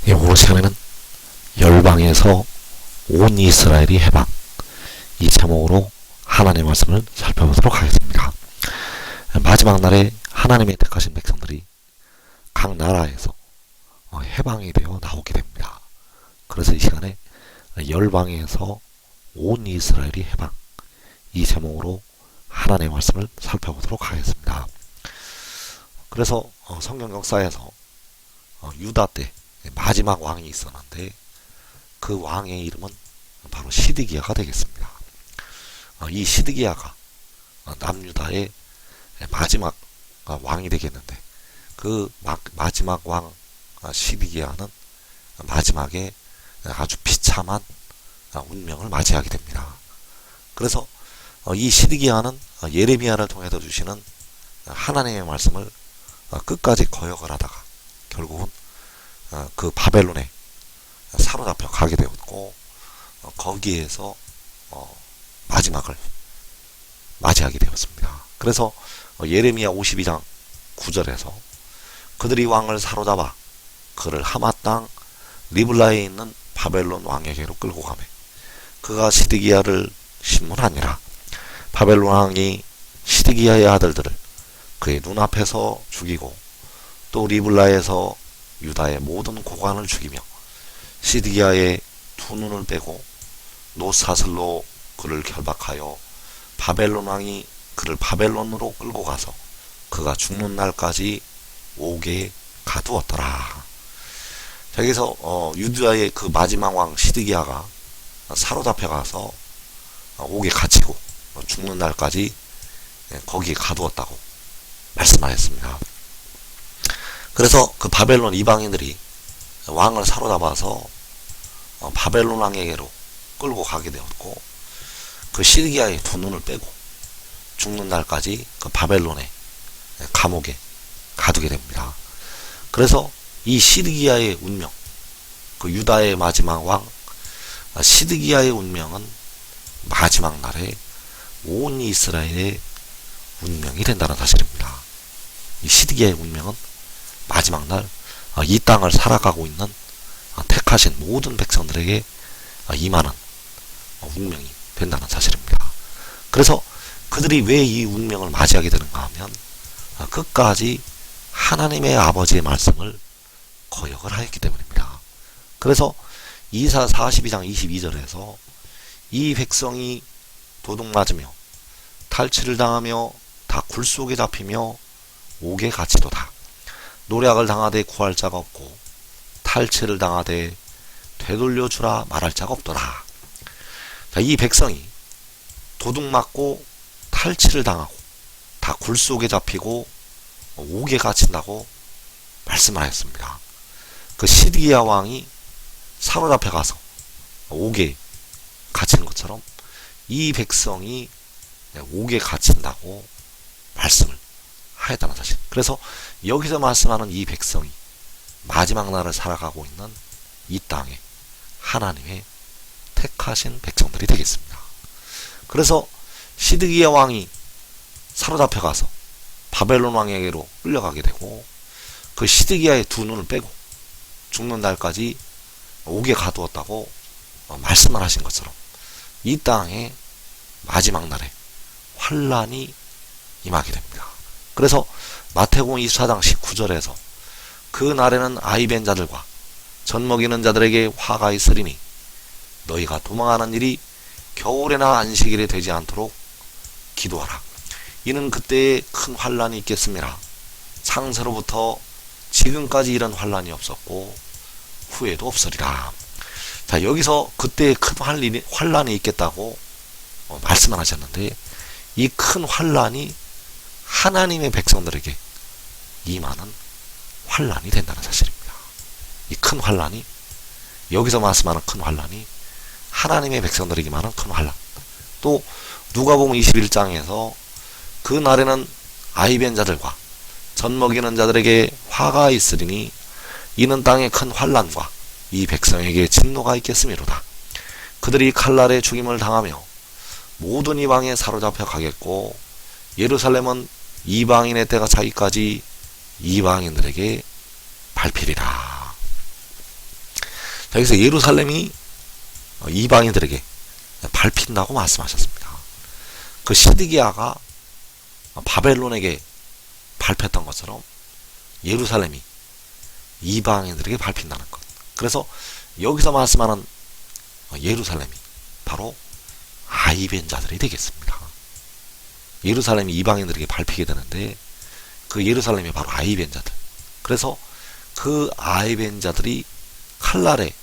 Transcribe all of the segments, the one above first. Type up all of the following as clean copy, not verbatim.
오늘 시간에는 열방에서 온 이스라엘이 해방, 이 제목으로 하나님의 말씀을 살펴보도록 하겠습니다. 마지막 날에 하나님의 택하신 백성들이 각 나라에서 해방이 되어 나오게 됩니다. 그래서 이 시간에 열방에서 온 이스라엘이 해방, 이 제목으로 하나님의 말씀을 살펴보도록 하겠습니다. 그래서 성경 역사에서 유다 때 마지막 왕이 있었는데 그 왕의 이름은 바로 시드기야가 되겠습니다. 이 시드기야가 남유다의 마지막 왕이 되겠는데 그 마지막 왕 시드기야는 마지막에 아주 비참한 운명을 맞이하게 됩니다. 그래서 이 시드기야는 예레미야를 통해서 주시는 하나님의 말씀을 끝까지 거역을 하다가 결국은 그 바벨론에 사로잡혀 가게 되었고 거기에서 마지막을 맞이하게 되었습니다. 그래서 예레미야 52장 9절에서 그들이 왕을 사로잡아 그를 하마 땅 리블라에 있는 바벨론 왕에게로 끌고 가매 그가 시드기야를 신문하니라. 바벨론 왕이 시드기야의 아들들을 그의 눈앞에서 죽이고 또 리블라에서 유다의 모든 고관을 죽이며 시드기야의 두 눈을 빼고 노사슬로 그를 결박하여 바벨론 왕이 그를 바벨론으로 끌고 가서 그가 죽는 날까지 옥에 가두었더라. 여기서 유다의 그 마지막 왕 시드기야가 사로잡혀 가서 옥에 갇히고 죽는 날까지 거기에 가두었다고 말씀하셨습니다. 그래서 그 바벨론 이방인들이 왕을 사로잡아서 바벨론 왕에게로 끌고 가게 되었고 그 시드기야의 두 눈을 빼고 죽는 날까지 그 바벨론의 감옥에 가두게 됩니다. 그래서 이 시드기야의 운명, 그 유다의 마지막 왕 시드기야의 운명은 마지막 날에 온 이스라엘의 운명이 된다는 사실입니다. 이 시드기야의 운명은 마지막 날 이 땅을 살아가고 있는 택하신 모든 백성들에게 임하는 운명이 된다는 사실입니다. 그래서 그들이 왜 이 운명을 맞이하게 되는가 하면 끝까지 하나님의 아버지의 말씀을 거역을 하였기 때문입니다. 그래서 이사 42장 22절에서 이 백성이 도둑맞으며 탈취를 당하며 다 굴 속에 잡히며 옥에 갇히도다. 노략을 당하되 구할 자가 없고 탈취를 당하되 되돌려 주라 말할 자가 없더라. 자, 이 백성이 도둑맞고 탈취를 당하고 다 굴 속에 잡히고 옥에 갇힌다고 말씀하였습니다. 그 시드기야 왕이 사로잡혀 가서 옥에 갇히는 것처럼 이 백성이 옥에 갇힌다고 말씀을 하였다는 사실. 그래서 여기서 말씀하는 이 백성이 마지막 날을 살아가고 있는 이 땅에 하나님의 택하신 백성들이 되겠습니다. 그래서 시드기야 왕이 사로잡혀 가서 바벨론 왕에게로 끌려가게 되고 그 시드기야의 두 눈을 빼고 죽는 날까지 옥에 가두었다고 말씀을 하신 것처럼 이 땅에 마지막 날에 환란이 임하게 됩니다. 그래서 마태복음 24장 19절에서 그 날에는 아이벤 자들과 젖 먹이는 자들에게 화가 있으리니 너희가 도망하는 일이 겨울에나 안식일에 되지 않도록 기도하라. 이는 그때에 큰 환란이 있겠습니다. 창세로부터 지금까지 이런 환란이 없었고 후에도 없으리라. 자, 여기서 그때에 큰 환란이 있겠다고 말씀을 하셨는데 이 큰 환란이 하나님의 백성들에게 임하는 환란이 된다는 사실입니다. 이 큰 환란이 여기서 말씀하는 큰 환란이 하나님의 백성들에게 임하는 큰 환란. 또 누가복음 21장에서 그 날에는 아이벤 자들과 젖 먹이는 자들에게 화가 있으리니 이는 땅에 큰 환란과 이 백성에게 진노가 있겠음이로다. 그들이 칼날에 죽임을 당하며 모든 이방에 사로잡혀 가겠고 예루살렘은 이방인의 때가 차기까지 이방인들에게 밟히리라. 여기서 예루살렘이 이방인들에게 밟힌다고 말씀하셨습니다. 그 시드기야가 바벨론에게 밟혔던 것처럼 예루살렘이 이방인들에게 밟힌다는 것. 그래서 여기서 말씀하는 예루살렘이 바로 아이벤 자들이 되겠습니다. 예루살렘이 이방인들에게 밟히게 되는데 그 예루살렘이 바로 아이벤 자들. 그래서 그 아이벤 자들이 칼날에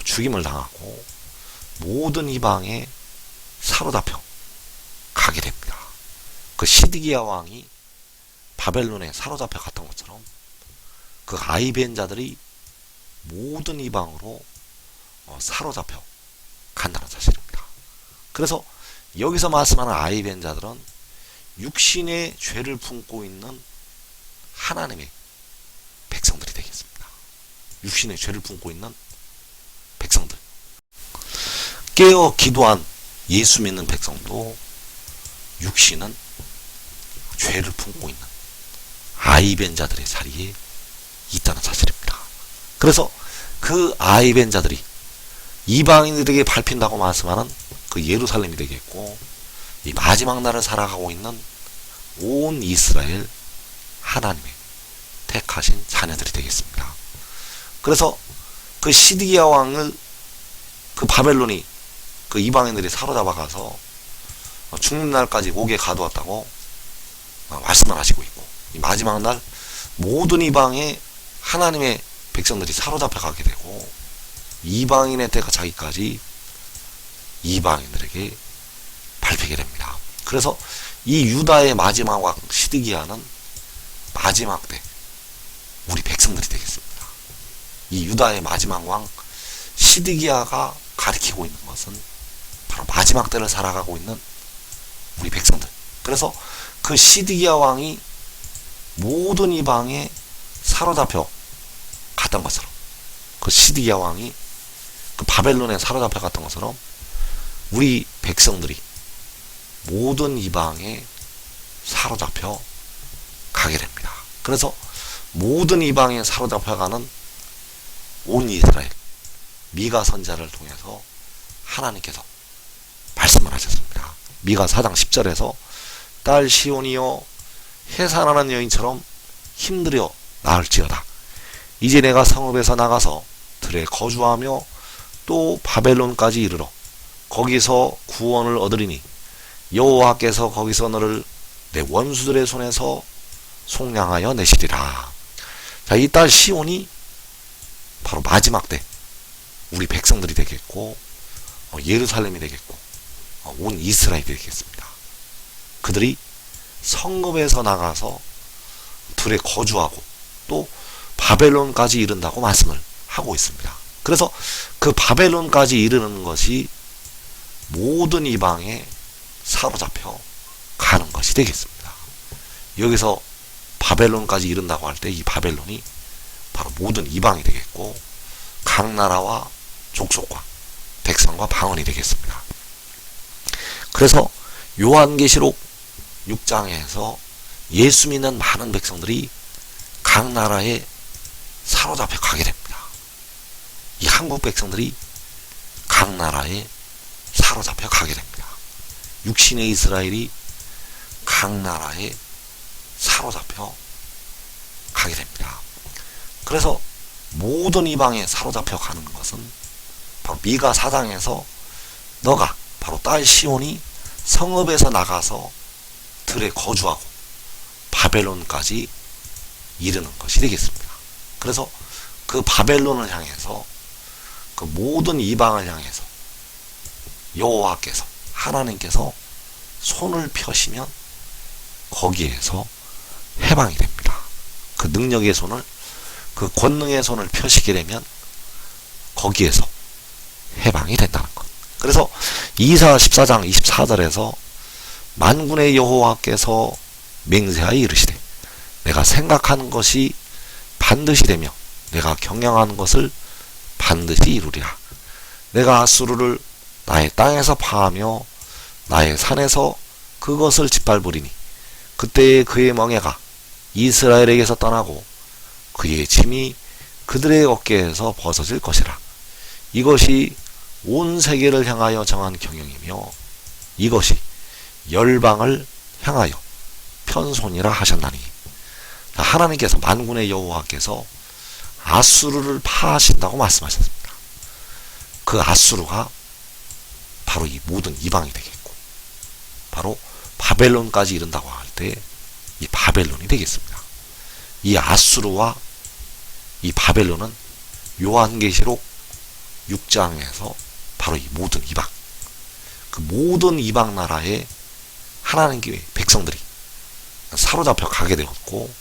죽임을 당하고 모든 이방에 사로잡혀 가게 됩니다. 그 시드기야 왕이 바벨론에 사로잡혀 갔던 것처럼 그 아이벤 자들이 모든 이방으로 사로잡혀 간다는 사실입니다. 그래서 여기서 말씀하는 아이벤 자들은 육신의 죄를 품고 있는 하나님의 백성들이 되겠습니다. 육신의 죄를 품고 있는 백성들. 깨어 기도한 예수 믿는 백성도 육신은 죄를 품고 있는 아이벤 자들의 자리에 있다는 사실입니다. 그래서 그 아이벤 자들이 이방인들에게 밟힌다고 말씀하는 그 예루살렘이 되겠고, 이 마지막 날을 살아가고 있는 온 이스라엘 하나님의 택하신 자녀들이 되겠습니다. 그래서 그 시드기야 왕을 그 바벨론이 그 이방인들이 사로잡아가서 죽는 날까지 옥에 가두었다고 말씀을 하시고 있고, 이 마지막 날 모든 이방에 하나님의 백성들이 사로잡혀 가게 되고 이방인의 때가 자기까지 이방인들에게 밟히게 됩니다. 그래서 이 유다의 마지막 왕 시드기야는 마지막 때 우리 백성들이 되겠습니다. 이 유다의 마지막 왕 시드기야가 가리키고 있는 것은 바로 마지막 때를 살아가고 있는 우리 백성들. 그래서 그 시드기야 왕이 모든 이방에 사로잡혀 갔던 것처럼, 그 시드기야 왕이 그 바벨론에 사로잡혀 갔던 것처럼 우리 백성들이 모든 이방에 사로잡혀 가게 됩니다. 그래서 모든 이방에 사로잡혀 가는 온 이스라엘 미가 선지자를 통해서 하나님께서 말씀을 하셨습니다. 미가 4장 10절에서 딸 시온이여 해산하는 여인처럼 힘들여 나을지어다. 이제 내가 성읍에서 나가서 들에 거주하며 또 바벨론까지 이르러 거기서 구원을 얻으리니 여호와께서 거기서 너를 내 원수들의 손에서 속량하여 내시리라. 자, 이 딸 시온이 바로 마지막 때 우리 백성들이 되겠고 예루살렘이 되겠고 온 이스라엘이 되겠습니다. 그들이 성읍에서 나가서 들에 거주하고 또 바벨론까지 이른다고 말씀을 하고 있습니다. 그래서 그 바벨론까지 이르는 것이 모든 이방에 사로잡혀 가는 것이 되겠습니다. 여기서 바벨론까지 이른다고 할 때 이 바벨론이 바로 모든 이방이 되겠고 각 나라와 족속과 백성과 방언이 되겠습니다. 그래서 요한계시록 6장에서 예수 믿는 많은 백성들이 각 나라에 사로잡혀 가게 됩니다. 이 한국 백성들이 각 나라에 사로잡혀 가게 됩니다. 육신의 이스라엘이 각 나라에 사로잡혀 가게 됩니다. 그래서 모든 이방에 사로잡혀 가는 것은 바로 미가 4장에서 너가 바로 딸 시온이 성읍에서 나가서 들에 거주하고 바벨론까지 이르는 것이 되겠습니다. 그래서 그 바벨론을 향해서 그 모든 이방을 향해서 여호와께서 하나님께서 손을 펴시면 거기에서 해방이 됩니다. 그 능력의 손을, 그 권능의 손을 펴시게 되면 거기에서 해방이 된다는 것. 그래서 이사 14장 24절에서 만군의 여호와께서 맹세하여 이르시되 내가 생각하는 것이 반드시 되며 내가 경영하는 것을 반드시 이루리라. 내가 아수르를 나의 땅에서 파하며 나의 산에서 그것을 짓밟으리니 그때에 그의 멍에가 이스라엘에게서 떠나고 그의 짐이 그들의 어깨에서 벗어질 것이라. 이것이 온 세계를 향하여 정한 경영이며 이것이 열방을 향하여 편손이라 하셨나니. 하나님께서 만군의 여호와께서 아수르를 파하신다고 말씀하셨습니다. 그 아수르가 바로 이 모든 이방이 되겠고 바로 바벨론까지 이른다고 할 때 이 바벨론이 되겠습니다. 이 아수르와 이 바벨론은 요한계시록 6장에서 바로 이 모든 이방, 그 모든 이방 나라에 하나님께 백성들이 사로잡혀 가게 되었고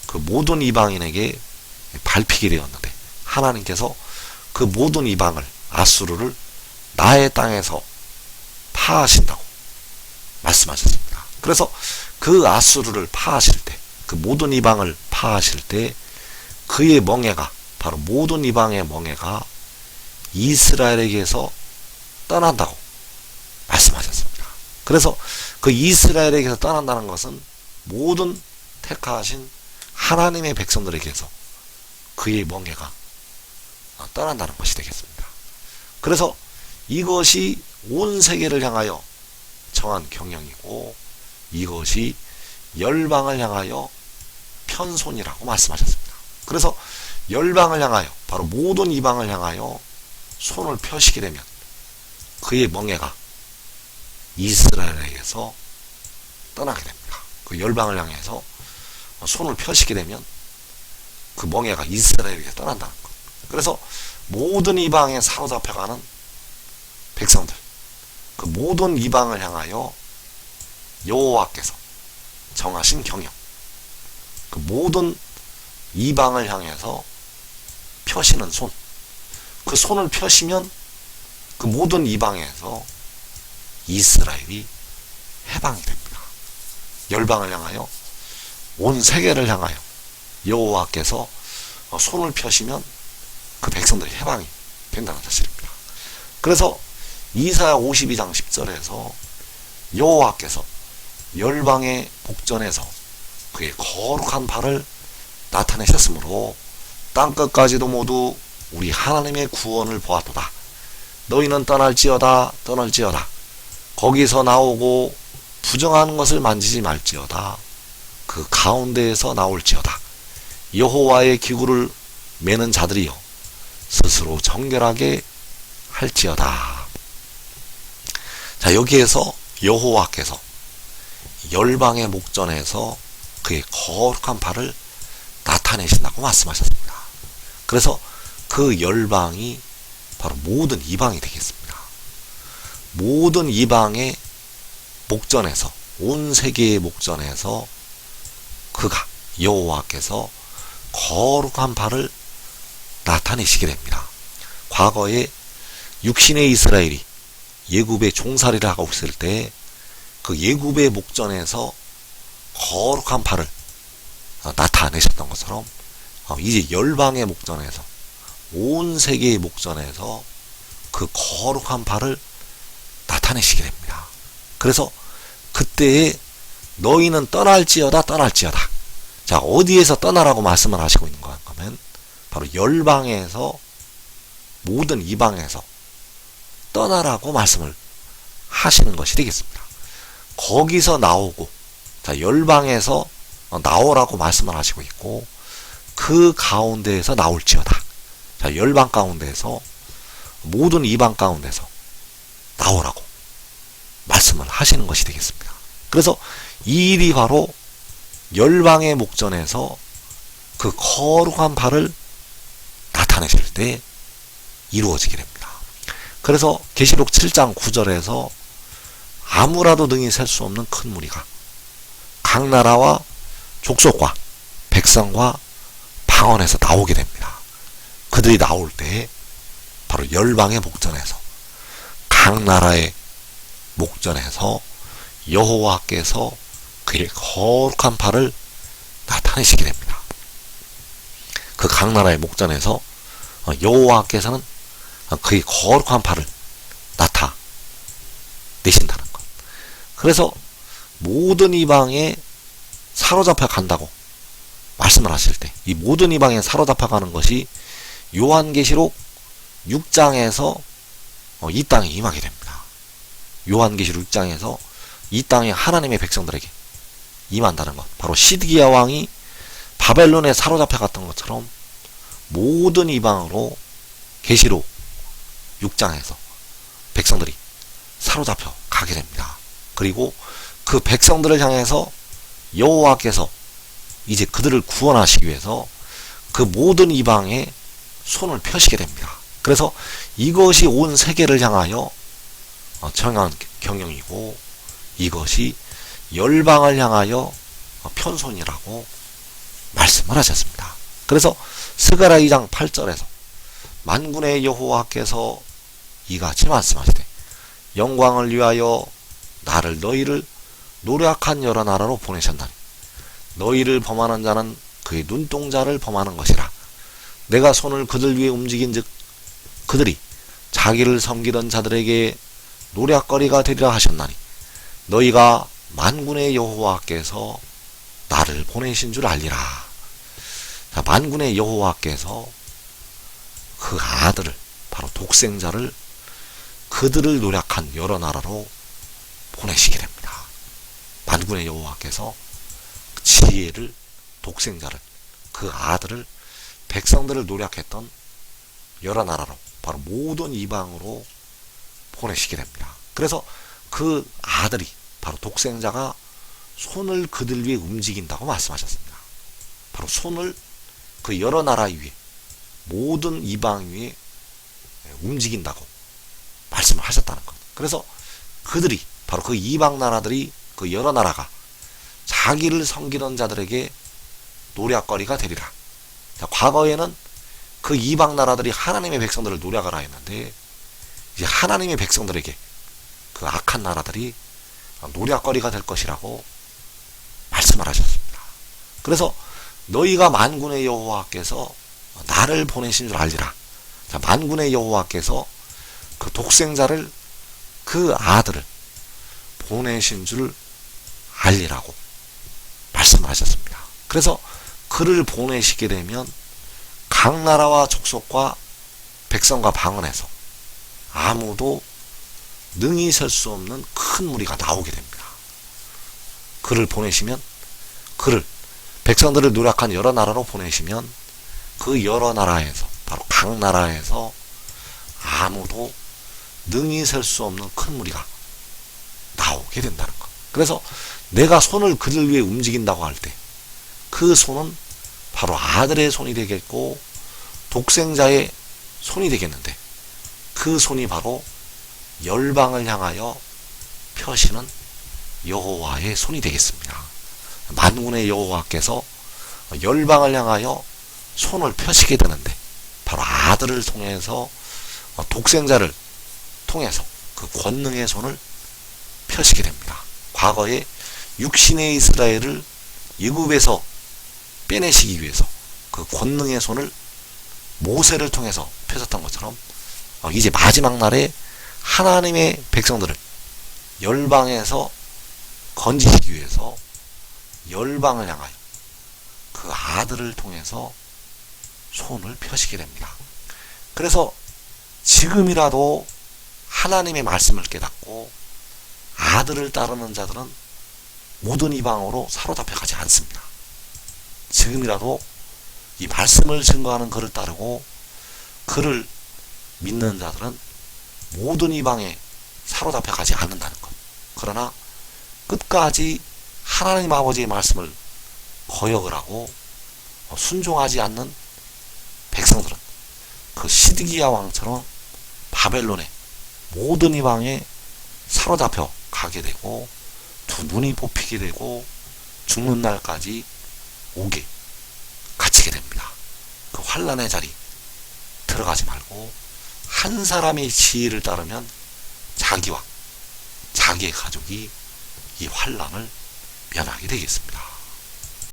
그 모든 이방인에게 밟히게 되었는데 하나님께서 그 모든 이방을 아수르를 나의 땅에서 파하신다고 말씀하셨습니다. 그래서 그 아수르를 파하실 때, 그 모든 이방을 파하실 때 그의 멍에가, 바로 모든 이방의 멍에가 이스라엘에게서 떠난다고 말씀하셨습니다. 그래서 그 이스라엘에게서 떠난다는 것은 모든 택하신 하나님의 백성들에게서 그의 멍에가 떠난다는 것이 되겠습니다. 그래서 이것이 온 세계를 향하여 정한 경영이고 이것이 열방을 향하여 편손이라고 말씀하셨습니다. 그래서 열방을 향하여, 바로 모든 이방을 향하여 손을 펴시게 되면 그의 멍에가 이스라엘에게서 떠나게 됩니다. 그 열방을 향해서 손을 펴시게 되면 그 멍에가 이스라엘에게 떠난다는 것. 그래서 모든 이방에 사로잡혀가는 백성들, 그 모든 이방을 향하여 여호와께서 정하신 경영, 그 모든 이방을 향해서 펴시는 손, 그 손을 펴시면 그 모든 이방에서 이스라엘이 해방이 됩니다. 열방을 향하여, 온 세계를 향하여 여호와께서 손을 펴시면 그 백성들이 해방이 된다는 사실입니다. 그래서 이사야 52장 10절에서 여호와께서 열방의 복전에서 그의 거룩한 발을 나타내셨으므로 땅끝까지도 모두 우리 하나님의 구원을 보았도다. 너희는 떠날지어다 떠날지어다. 거기서 나오고 부정한 것을 만지지 말지어다. 그 가운데에서 나올지어다. 여호와의 기구를 매는 자들이여 스스로 정결하게 할지어다. 자, 여기에서 여호와께서 열방의 목전에서 그의 거룩한 발을 나타내신다고 말씀하셨습니다. 그래서 그 열방이 바로 모든 이방이 되겠습니다. 모든 이방의 목전에서, 온 세계의 목전에서 그가, 여호와께서 거룩한 발을 나타내시게 됩니다. 과거에 육신의 이스라엘이 예굽의 종살이를 하고 있을 때 그 예굽의 목전에서 거룩한 발을 나타내셨던 것처럼 이제 열방의 목전에서, 온 세계의 목전에서 그 거룩한 발을 나타내시게 됩니다. 그래서 그때에 너희는 떠날지어다 떠날지어다. 자, 어디에서 떠나라고 말씀을 하시고 있는 가 하면 바로 열방에서, 모든 이방에서 떠나라고 말씀을 하시는 것이 되겠습니다. 거기서 나오고, 자, 열방에서 나오라고 말씀을 하시고 있고 그 가운데에서 나올지어다. 자, 열방 가운데에서, 모든 이방 가운데서 나오라고 말씀을 하시는 것이 되겠습니다. 그래서 이 일이 바로 열방의 목전에서 그 거룩한 발을 나타내실 때 이루어지게 됩니다. 그래서 계시록 7장 9절에서 아무라도 능히 셀 수 없는 큰 무리가 각 나라와 족속과 백성과 방언에서 나오게 됩니다. 그들이 나올 때 바로 열방의 목전에서, 각 나라의 목전에서 여호와께서 그의 거룩한 발을 나타내시게 됩니다. 그 각 나라의 목전에서 여호와께서는 그의 거룩한 발을 나타내신다는 것. 그래서 모든 이방에 사로잡혀 간다고 말씀을 하실 때, 이 모든 이방에 사로잡혀 가는 것이 요한계시록 6장에서 이 땅에 임하게 됩니다. 요한계시록 6장에서 이 땅에 하나님의 백성들에게 임한다는 것. 바로 시드기야 왕이 바벨론에 사로잡혀 갔던 것처럼 모든 이방으로 계시록 6장에서 백성들이 사로잡혀 가게 됩니다. 그리고 그 백성들을 향해서 여호와께서 이제 그들을 구원하시기 위해서 그 모든 이방에 손을 펴시게 됩니다. 그래서 이것이 온 세계를 향하여 정한 경영이고 이것이 열방을 향하여 편손이라고 말씀을 하셨습니다. 그래서 스가랴 2장 8절에서 만군의 여호와께서 이같이 말씀하시되 영광을 위하여 나를 너희를 노력한 여러 나라로 보내셨나니 너희를 범하는 자는 그의 눈동자를 범하는 것이라. 내가 손을 그들 위에 움직인즉 그들이 자기를 섬기던 자들에게 노략거리가 되리라 하셨나니 너희가 만군의 여호와께서 나를 보내신 줄 알리라. 자, 만군의 여호와께서 그 아들을 바로 독생자를 그들을 노략한 여러 나라로 보내시게 됩니다. 만군의 여호와께서 지혜를 독생자를 그 아들을 백성들을 노략했던 여러 나라로 바로 모든 이방으로 보내시게 됩니다. 그래서 그 아들이 바로 독생자가 손을 그들 위에 움직인다고 말씀하셨습니다. 바로 손을 그 여러 나라 위에 모든 이방 위에 움직인다고 말씀을 하셨다는 것. 그래서 그들이 바로 그 이방 나라들이 그 여러 나라가 자기를 섬기던 자들에게 노략거리가 되리라. 자, 과거에는 그 이방 나라들이 하나님의 백성들을 노략하라 했는데 이제 하나님의 백성들에게 그 악한 나라들이 노략거리가 될 것이라고 말씀을 하셨습니다. 그래서 너희가 만군의 여호와께서 나를 보내신 줄 알리라. 자, 만군의 여호와께서 그 독생자를 그 아들을 보내신 줄 알리라고 말씀을 하셨습니다. 그래서 그를 보내시게 되면 각 나라와 족속과 백성과 방언에서 아무도 능히 설 수 없는 큰 무리가 나오게 됩니다. 그를 보내시면 그를 백성들을 노략한 여러 나라로 보내시면 그 여러 나라에서 바로 각 나라에서 아무도 능히 설 수 없는 큰 무리가 나오게 된다는 것. 그래서 내가 손을 그들 위에 움직인다고 할 때 그 손은 바로 아들의 손이 되겠고 독생자의 손이 되겠는데 그 손이 바로 열방을 향하여 펴시는 여호와의 손이 되겠습니다. 만군의 여호와께서 열방을 향하여 손을 펴시게 되는데 바로 아들을 통해서 독생자를 통해서 그 권능의 손을 펴시게 됩니다. 과거에 육신의 이스라엘을 애굽에서 빼내시기 위해서 그 권능의 손을 모세를 통해서 펴셨던 것처럼 이제 마지막 날에 하나님의 백성들을 열방에서 건지시기 위해서 열방을 향하여 그 아들을 통해서 손을 펴시게 됩니다. 그래서 지금이라도 하나님의 말씀을 깨닫고 아들을 따르는 자들은 모든 이방으로 사로잡혀 가지 않습니다. 지금이라도 이 말씀을 증거하는 그를 따르고 그를 믿는 자들은 모든 이방에 사로잡혀 가지 않는다는 것. 그러나 끝까지 하나님 아버지의 말씀을 거역을 하고 순종하지 않는 백성들은 그 시드기야 왕처럼 바벨론의 모든 이방에 사로잡혀 가게 되고 두 눈이 뽑히게 되고 죽는 날까지 오게 갇히게 됩니다. 그 환난의 자리 들어가지 말고 한 사람의 지혜를 따르면 자기와 자기의 가족이 이 환난을 면하게 되겠습니다.